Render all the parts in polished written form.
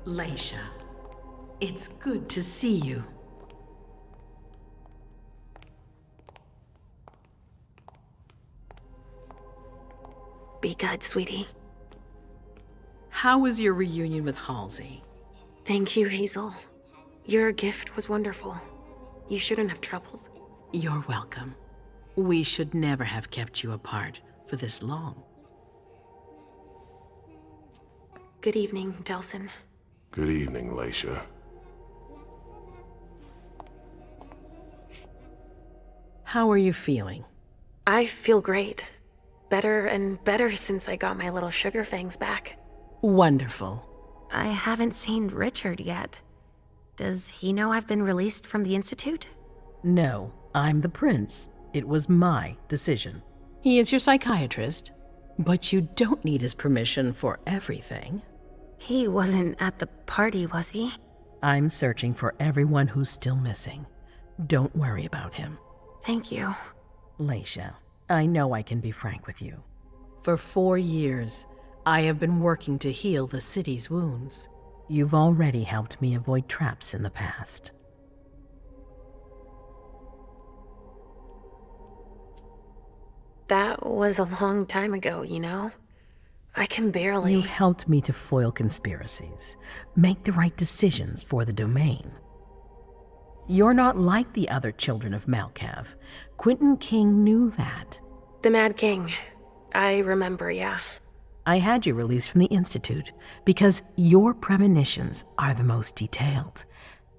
Leysha, it's good to see you. Be good, sweetie. How was your reunion with Halsey? Thank you, Hazel. Your gift was wonderful. You shouldn't have troubled. You're welcome. We should never have kept you apart for this long. Good evening, Delsin. Good evening, Leysha. How are you feeling? I feel great. Better and better since I got my little sugar fangs back. Wonderful. I haven't seen Richard yet. Does he know I've been released from the Institute? No, I'm the prince. It was my decision. He is your psychiatrist, but you don't need his permission for everything. He wasn't at the party, was he? I'm searching for everyone who's still missing. Don't worry about him. Thank you. Leysha, I know I can be frank with you. For 4 years, I have been working to heal the city's wounds. You've already helped me avoid traps in the past. That was a long time ago, you know? I can barely... You've helped me to foil conspiracies, make the right decisions for the domain. You're not like the other children of Malkav. Quentin King knew that. The Mad King. I remember, yeah. I had you released from the Institute because your premonitions are the most detailed,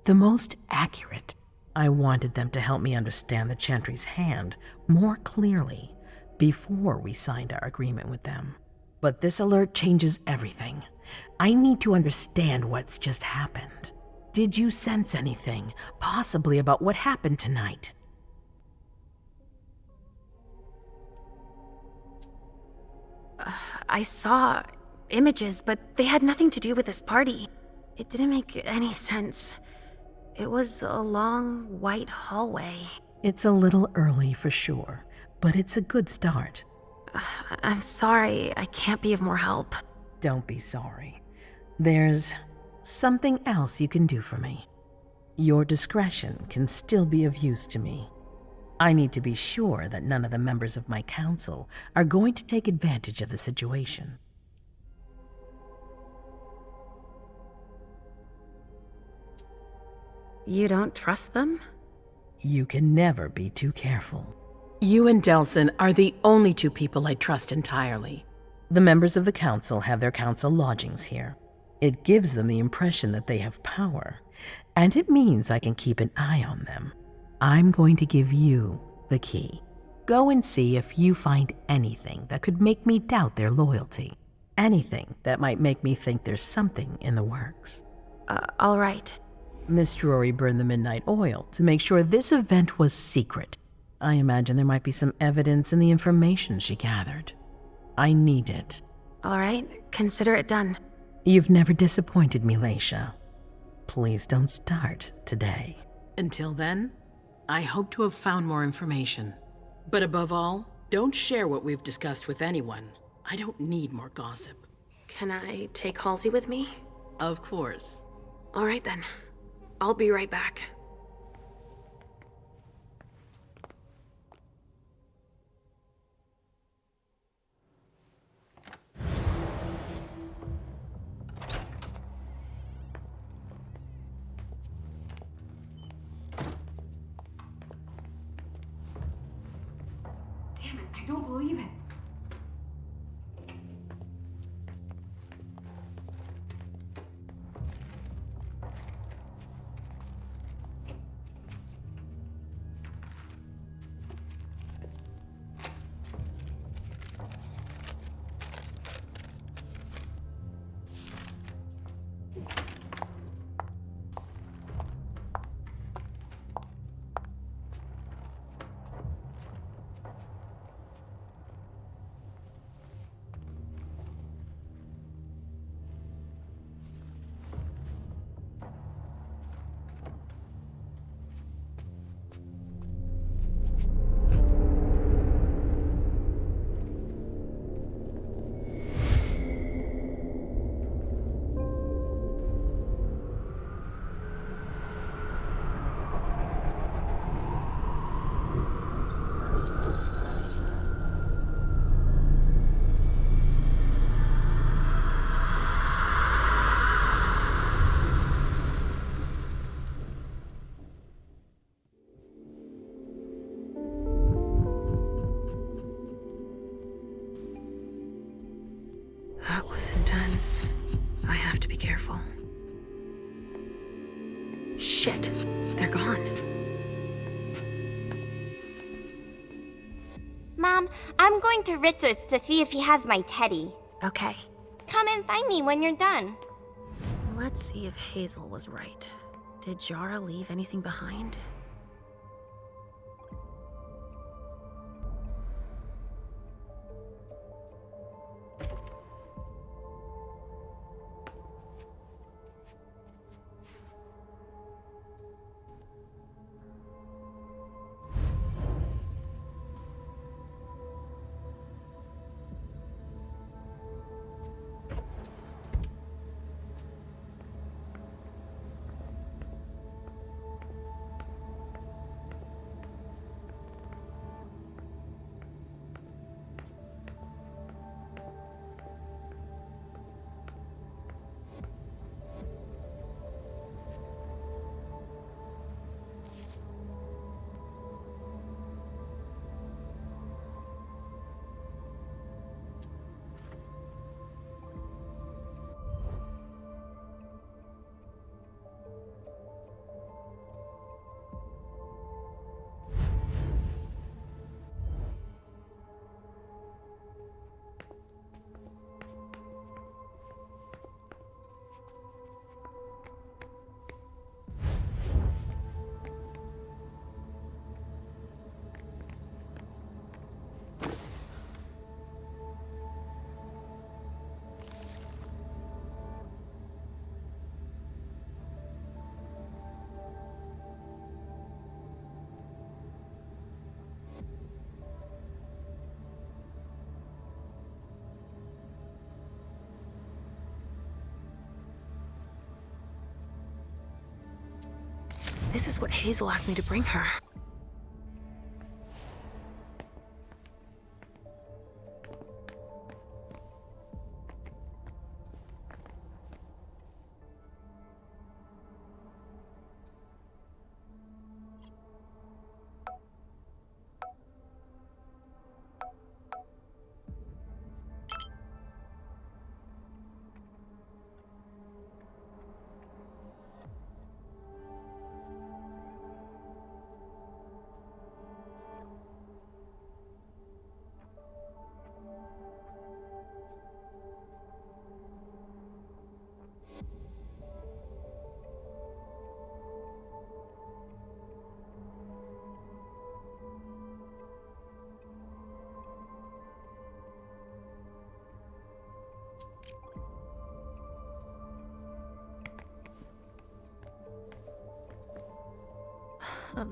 the most accurate. I wanted them to help me understand the Chantry's hand more clearly before we signed our agreement with them. But this alert changes everything. I need to understand what's just happened. Did you sense anything, possibly about what happened tonight? I saw images, but they had nothing to do with this party. It didn't make any sense. It was a long, white hallway. It's a little early for sure, but it's a good start. I'm sorry, I can't be of more help. Don't be sorry. There's something else you can do for me. Your discretion can still be of use to me. I need to be sure that none of the members of my council are going to take advantage of the situation. You don't trust them? You can never be too careful. You and Delsin are the only 2 people I trust entirely. The members of the council have their council lodgings here. It gives them the impression that they have power, and it means I can keep an eye on them. I'm going to give you the key. Go and see if you find anything that could make me doubt their loyalty. Anything that might make me think there's something in the works. All right. Miss Drury burned the midnight oil to make sure this event was secret. I imagine there might be some evidence in the information she gathered. I need it. All right, consider it done. You've never disappointed me, Leysha. Please don't start today. Until then, I hope to have found more information. But above all, don't share what we've discussed with anyone. I don't need more gossip. Can I take Halsey with me? Of course. All right then. I'll be right back. Damn it, I don't believe it. That was intense. I have to be careful. Shit, they're gone. Mom, I'm going to Ritzer's to see if he has my teddy. Okay, Come and find me when you're done. let's see if Hazel was right. Did Jara leave anything behind? This is what Hazel asked me to bring her.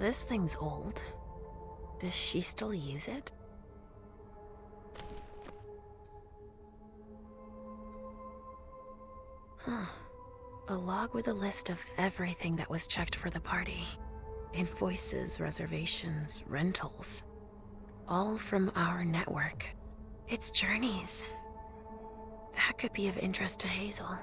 This thing's old. Does she still use it? Huh. A log with a list of everything that was checked for the party. Invoices, reservations, rentals. All from our network. It's journeys. That could be of interest to Hazel.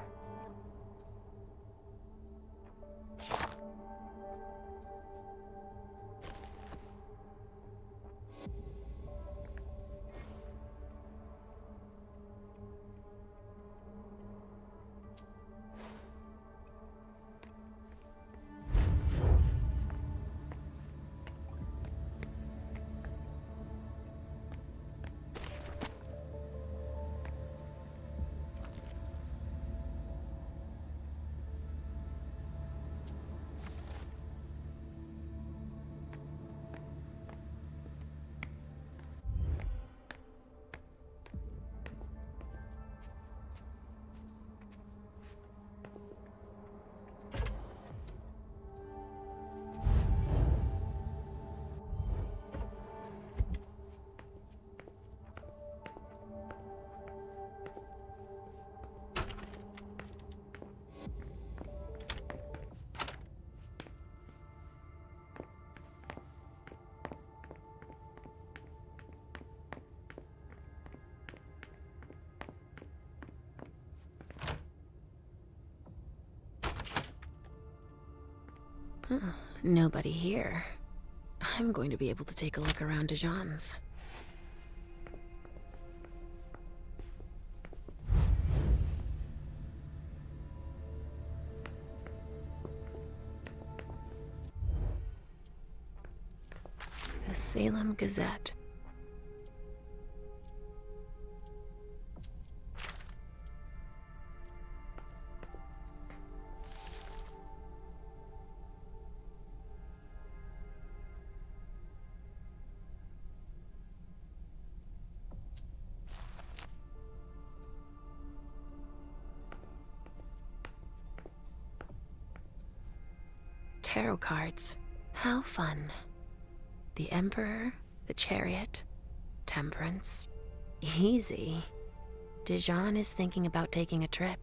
Nobody here. I'm going to be able to take a look around Dijon's. The Salem Gazette. Tarot cards. How fun. The Emperor, the Chariot, Temperance. Easy. Dijon is thinking about taking a trip.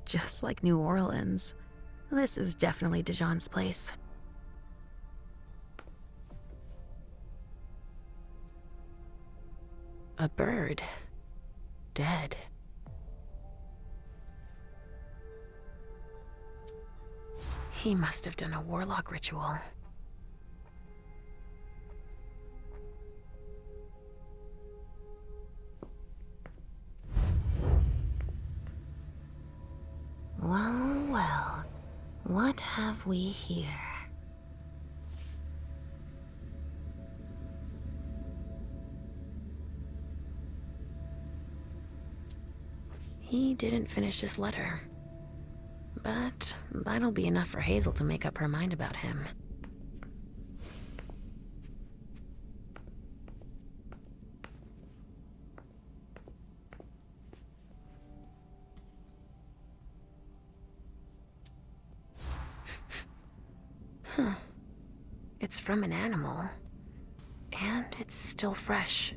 Just like New Orleans. This is definitely Dijon's place. A bird. Dead. He must have done a warlock ritual. Well, well, what have we here? He didn't finish his letter. But that'll be enough for Hazel to make up her mind about him. Huh. It's from an animal. And it's still fresh.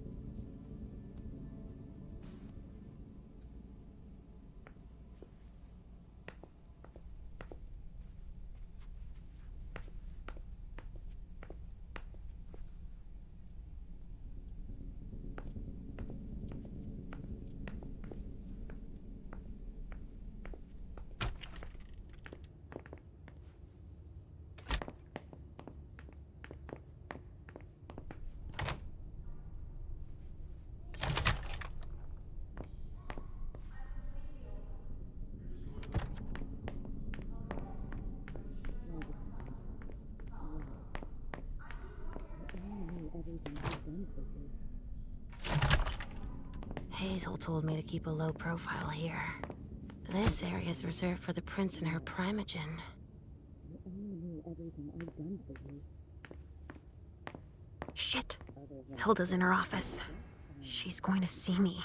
Hazel told me to keep a low profile here. This area is reserved for the prince and her primogen. Shit! Hilda's in her office. She's going to see me.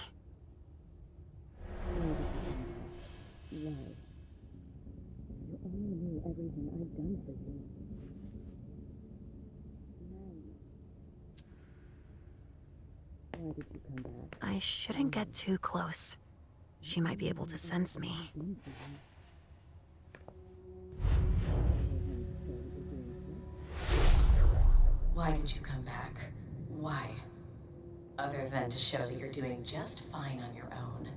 I shouldn't get too close. She might be able to sense me. Why did you come back? Why? Other than to show that you're doing just fine on your own.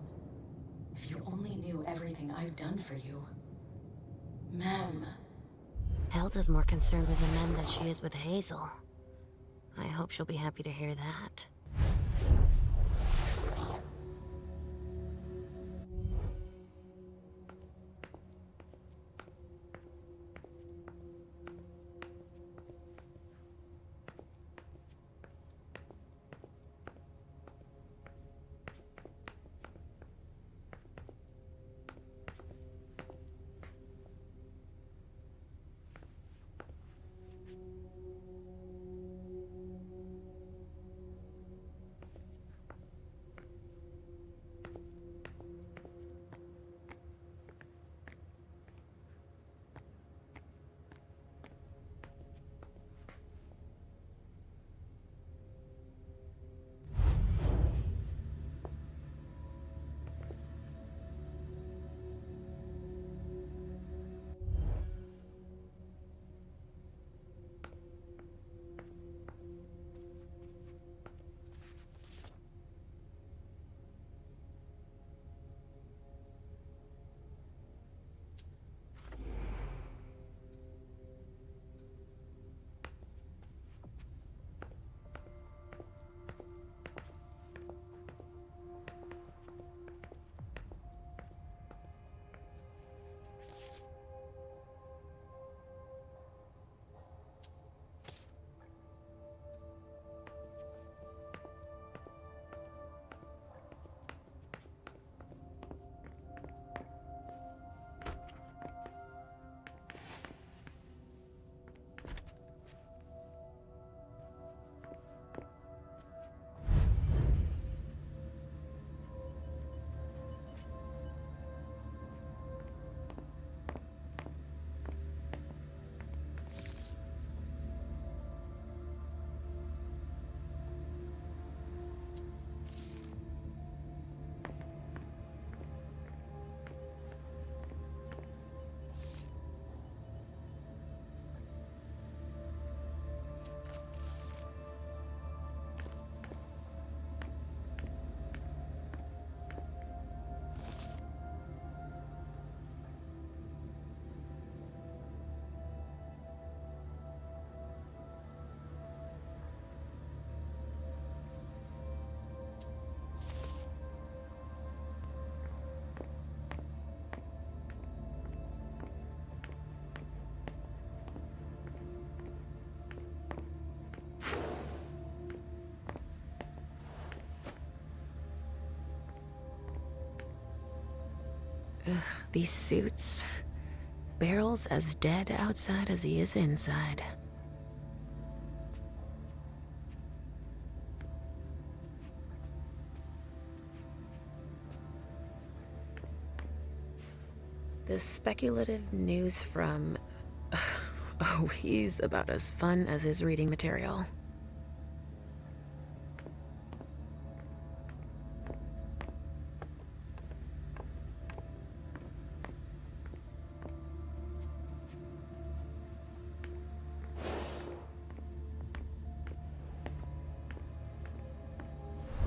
If you only knew everything I've done for you. Mem. Hilda's more concerned with the men than she is with Hazel. I hope she'll be happy to hear that. These suits. Barrel's as dead outside as he is inside. The speculative news from... Oh, he's about as fun as his reading material.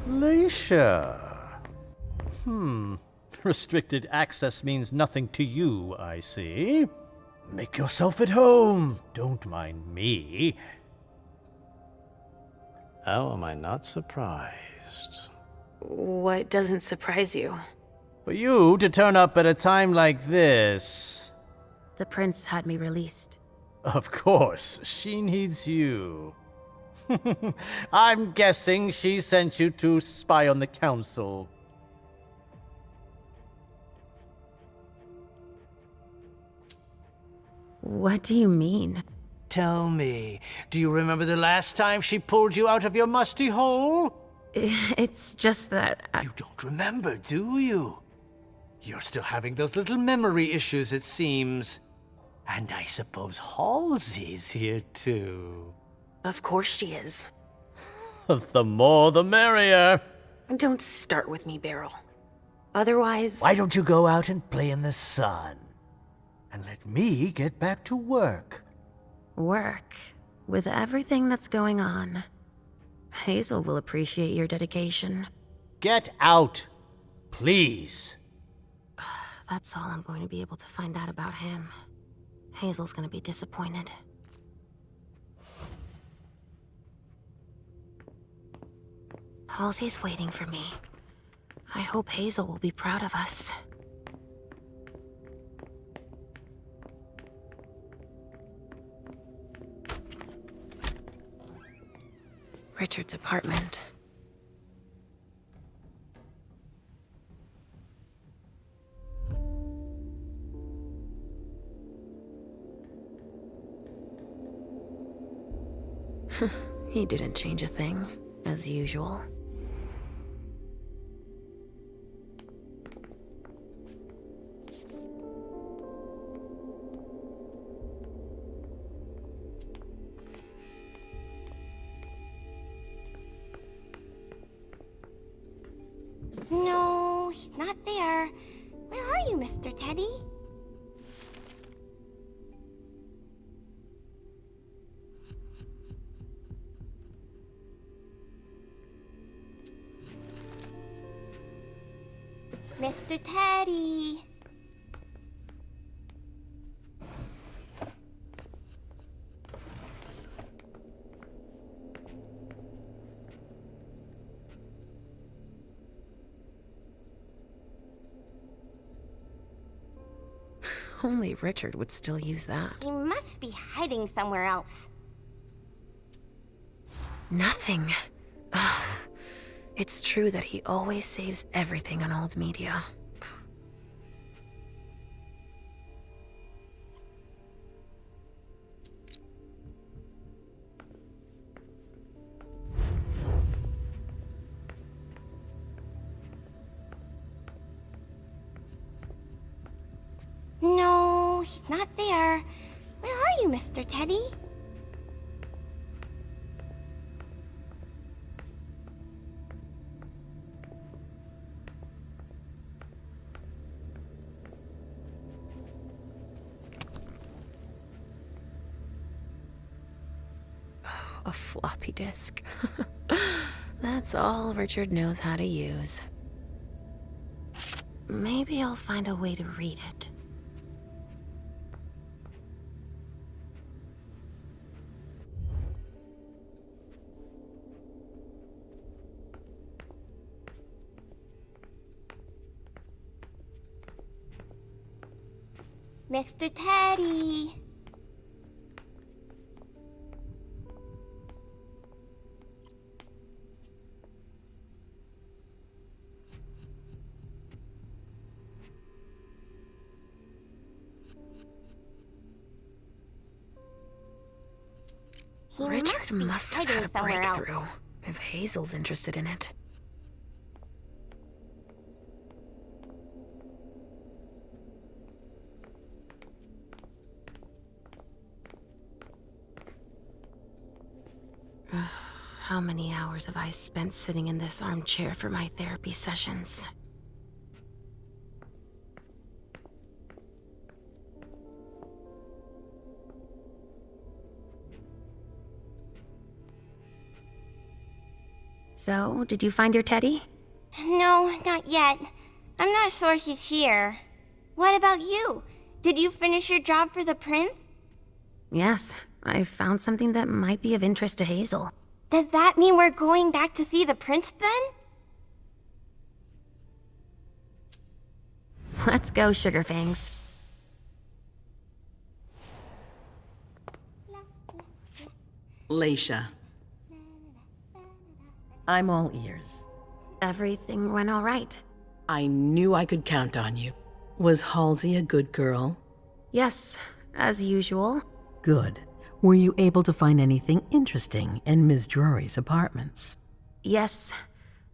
Leysha. Restricted access means nothing to you, I see. Make yourself at home. Don't mind me. How am I not surprised? What doesn't surprise you? For you to turn up at a time like this. The prince had me released. Of course, she needs you. I'm guessing she sent you to spy on the council. What do you mean? Tell me, do you remember the last time she pulled you out of your musty hole? It's just that You don't remember, do you? You're still having those little memory issues, it seems. And I suppose Halsey's here, too. Of course she is. The more the merrier. Don't start with me, Beryl. Otherwise... Why don't you go out and play in the sun? And let me get back to work. Work. With everything that's going on. Hazel will appreciate your dedication. Get out, please. That's all I'm going to be able to find out about him. Hazel's gonna be disappointed. Halsey's waiting for me. I hope Hazel will be proud of us. Richard's apartment. He didn't change a thing, as usual. No, he's not there. Where are you, Mr. Teddy? Mr. Teddy. Only Richard would still use that. He must be hiding somewhere else. Nothing. Ugh. It's true that he always saves everything on old media. No, he's not there. Where are you, Mr. Teddy? A floppy disk. That's all Richard knows how to use. Maybe I'll find a way to read it. Mr. Teddy. He Richard be must have hiding had a somewhere else. breakthrough, if Hazel's interested in it. How many hours have I spent sitting in this armchair for my therapy sessions? So, did you find your teddy? No, not yet. I'm not sure he's here. What about you? Did you finish your job for the prince? Yes, I found something that might be of interest to Hazel. Does that mean we're going back to see the prince then? Let's go, Sugarfangs. Leysha. I'm all ears. Everything went all right. I knew I could count on you. Was Halsey a good girl? Yes, as usual. Good. Were you able to find anything interesting in Ms. Drury's apartments? Yes,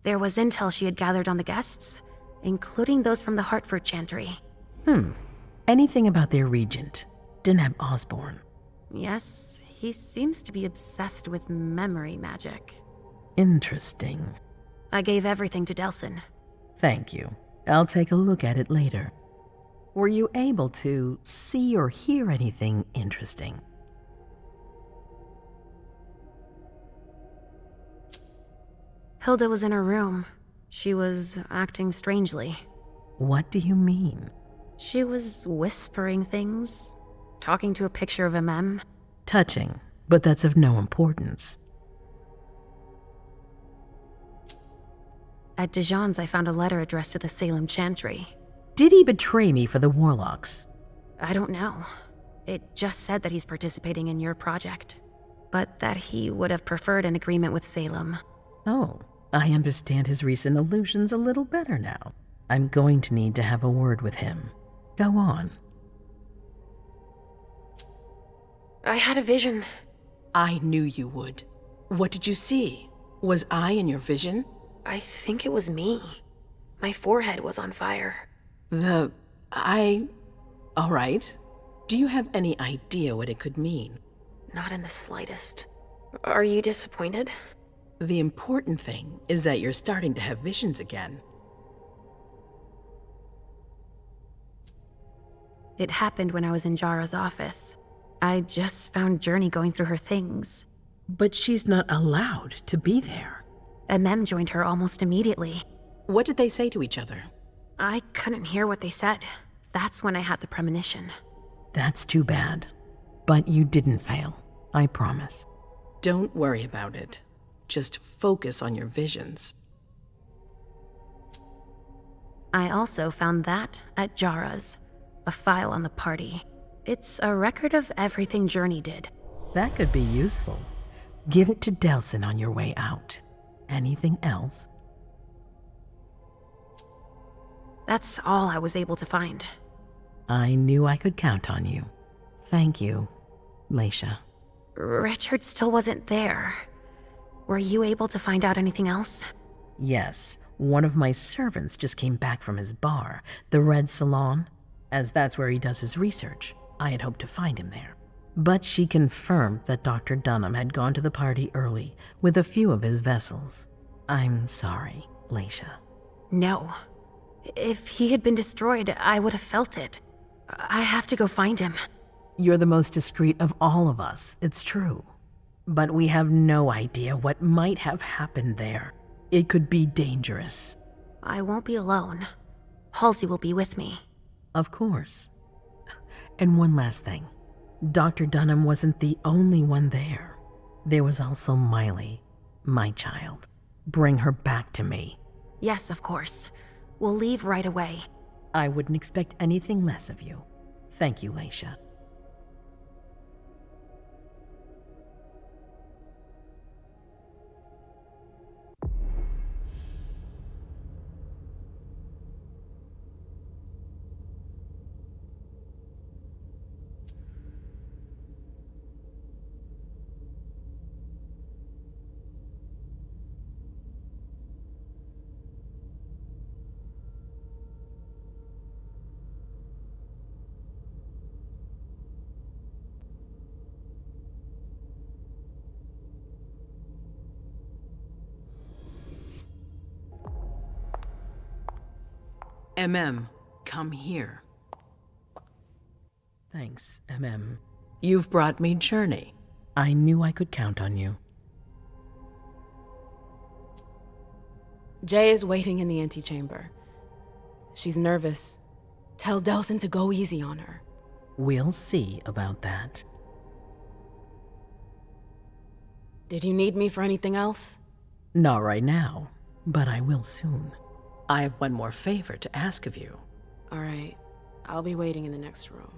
there was intel she had gathered on the guests, including those from the Hartford Chantry. Anything about their regent, Deneb Osborne? Yes, he seems to be obsessed with memory magic. Interesting. I gave everything to Delsin. Thank you. I'll take a look at it later. Were you able to see or hear anything interesting? Hilda was in her room. She was acting strangely. What do you mean? She was whispering things, talking to a picture of a mem. Touching, but that's of no importance. At Dijon's, I found a letter addressed to the Salem Chantry. Did he betray me for the Warlocks? I don't know. It just said that he's participating in your project, but that he would have preferred an agreement with Salem. Oh, I understand his recent allusions a little better now. I'm going to need to have a word with him. Go on. I had a vision. I knew you would. What did you see? Was I in your vision? I think it was me. My forehead was on fire. All right. Do you have any idea what it could mean? Not in the slightest. Are you disappointed? The important thing is that you're starting to have visions again. It happened when I was in Jara's office. I just found Journey going through her things. But she's not allowed to be there. A mem joined her almost immediately. What did they say to each other? I couldn't hear what they said. That's when I had the premonition. That's too bad. But you didn't fail, I promise. Don't worry about it. Just focus on your visions. I also found that at Jara's. A file on the party. It's a record of everything Journey did. That could be useful. Give it to Delsin on your way out. Anything else? That's all I was able to find. I knew I could count on you. Thank you, Leysha. Richard still wasn't there. Were you able to find out anything else? Yes, one of my servants just came back from his bar, the Red Salon, as that's where he does his research. I had hoped to find him there. But she confirmed that Dr. Dunham had gone to the party early with a few of his vessels. I'm sorry, Leysha. No. If he had been destroyed, I would have felt it. I have to go find him. You're the most discreet of all of us, it's true. But we have no idea what might have happened there. It could be dangerous. I won't be alone. Halsey will be with me. Of course. And one last thing. Dr. Dunham wasn't the only one there. There was also Miley, my child. Bring her back to me. Yes, of course. We'll leave right away. I wouldn't expect anything less of you. Thank you, Leysha. Come here. Thanks, You've brought me Journey. I knew I could count on you. Jay is waiting in the antechamber. She's nervous. Tell Delsin to go easy on her. We'll see about that. Did you need me for anything else? Not right now, but I will soon. I have one more favor to ask of you. All right. I'll be waiting in the next room.